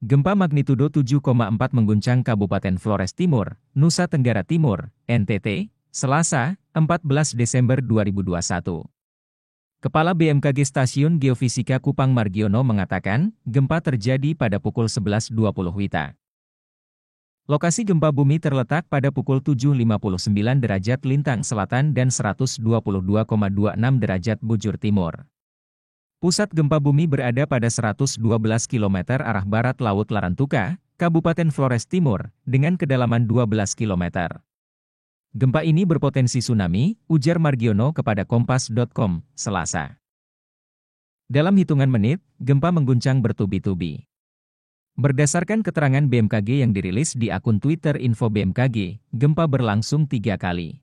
Gempa magnitudo 7,4 mengguncang Kabupaten Flores Timur, Nusa Tenggara Timur, NTT, Selasa, 14 Desember 2021. Kepala BMKG Stasiun Geofisika Kupang Margiono mengatakan, gempa terjadi pada pukul 11.20 WITA. Lokasi gempa bumi terletak pada pukul 7.59 derajat lintang selatan dan 122,26 derajat bujur timur. Pusat gempa bumi berada pada 112 km arah barat Laut Larantuka, Kabupaten Flores Timur, dengan kedalaman 12 km. Gempa ini berpotensi tsunami, ujar Margiono kepada Kompas.com, Selasa. Dalam hitungan menit, gempa mengguncang bertubi-tubi. Berdasarkan keterangan BMKG yang dirilis di akun Twitter Info BMKG, gempa berlangsung 3 kali.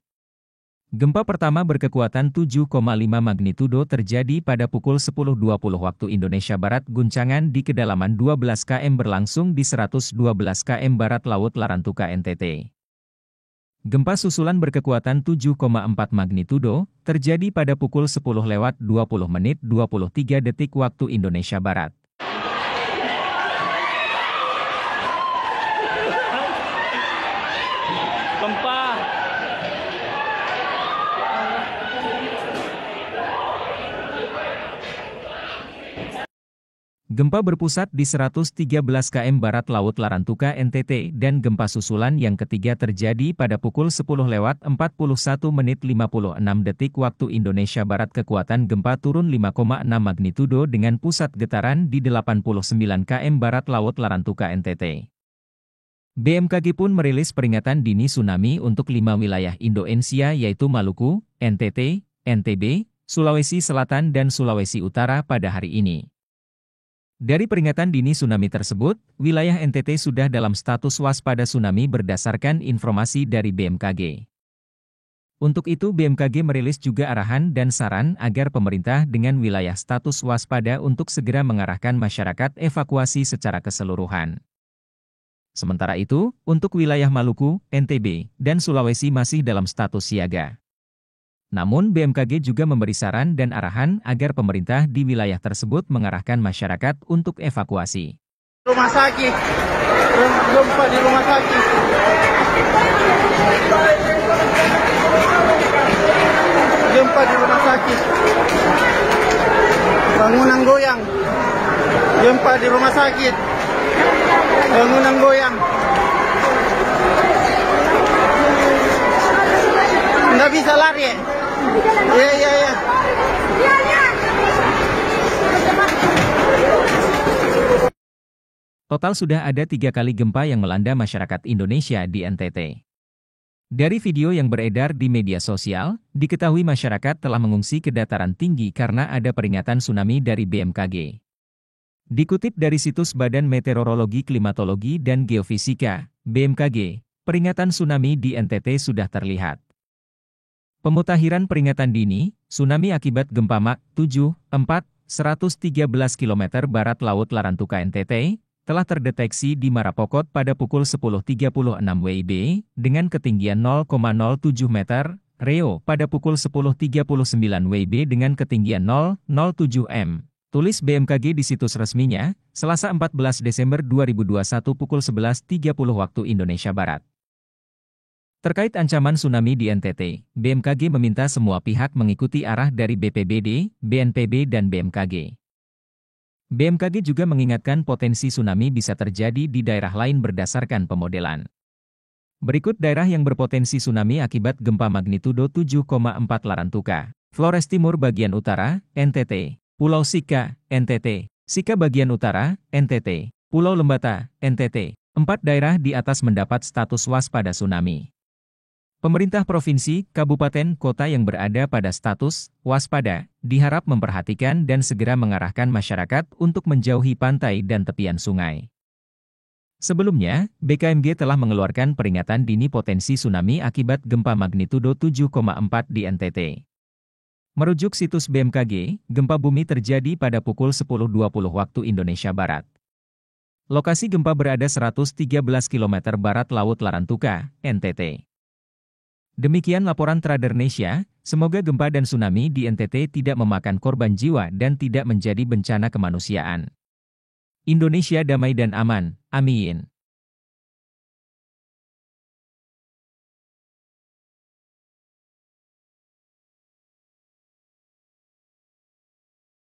Gempa pertama berkekuatan 7,5 magnitudo terjadi pada pukul 10.20 waktu Indonesia Barat. Guncangan di kedalaman 12 km berlangsung di 112 km barat Laut Larantuka NTT. Gempa susulan berkekuatan 7,4 magnitudo terjadi pada pukul 10.20 menit 23 detik waktu Indonesia Barat. Gempa berpusat di 113 km barat Laut Larantuka NTT dan gempa susulan yang ketiga terjadi pada pukul 10.41 menit 56 detik waktu Indonesia Barat. Kekuatan gempa turun 5,6 magnitudo dengan pusat getaran di 89 km barat Laut Larantuka NTT. BMKG pun merilis peringatan dini tsunami untuk 5 wilayah Indonesia yaitu Maluku, NTT, NTB, Sulawesi Selatan dan Sulawesi Utara pada hari ini. Dari peringatan dini tsunami tersebut, wilayah NTT sudah dalam status waspada tsunami berdasarkan informasi dari BMKG. Untuk itu BMKG merilis juga arahan dan saran agar pemerintah dengan wilayah status waspada untuk segera mengarahkan masyarakat evakuasi secara keseluruhan. Sementara itu, untuk wilayah Maluku, NTB, dan Sulawesi masih dalam status siaga. Namun BMKG juga memberi saran dan arahan agar pemerintah di wilayah tersebut mengarahkan masyarakat untuk evakuasi. Rumah sakit, gempa di rumah sakit. Gempa di rumah sakit. Bangunan goyang. Gempa di rumah sakit. Bangunan goyang. Nggak bisa lari ya? Iya. Total sudah ada 3 kali gempa yang melanda masyarakat Indonesia di NTT. Dari video yang beredar di media sosial, diketahui masyarakat telah mengungsi ke dataran tinggi karena ada peringatan tsunami dari BMKG. Dikutip dari situs Badan Meteorologi, Klimatologi, dan Geofisika, BMKG, peringatan tsunami di NTT sudah terlihat. Pemutakhiran peringatan dini, tsunami akibat gempa Mak 7,4, 113 km barat Laut Larantuka NTT, telah terdeteksi di Marapokot pada pukul 10.36 WIB, dengan ketinggian 0,07 meter, Reo pada pukul 10.39 WIB dengan ketinggian 0,07 m. Tulis BMKG di situs resminya, Selasa 14 Desember 2021 pukul 11.30 waktu Indonesia Barat. Terkait ancaman tsunami di NTT, BMKG meminta semua pihak mengikuti arah dari BPBD, BNPB dan BMKG. BMKG juga mengingatkan potensi tsunami bisa terjadi di daerah lain berdasarkan pemodelan. Berikut daerah yang berpotensi tsunami akibat gempa magnitudo 7,4 Larantuka. Flores Timur bagian utara, NTT. Pulau Sika, NTT. Sika bagian utara, NTT. Pulau Lembata, NTT. 4 daerah di atas mendapat status waspada tsunami. Pemerintah provinsi, kabupaten, kota yang berada pada status waspada diharap memperhatikan dan segera mengarahkan masyarakat untuk menjauhi pantai dan tepian sungai. Sebelumnya, BKMG telah mengeluarkan peringatan dini potensi tsunami akibat gempa magnitudo 7,4 di NTT. Merujuk situs BMKG, gempa bumi terjadi pada pukul 10.20 waktu Indonesia Barat. Lokasi gempa berada 113 km barat Laut Larantuka, NTT. Demikian laporan Tradernesia, semoga gempa dan tsunami di NTT tidak memakan korban jiwa dan tidak menjadi bencana kemanusiaan. Indonesia damai dan aman, amin.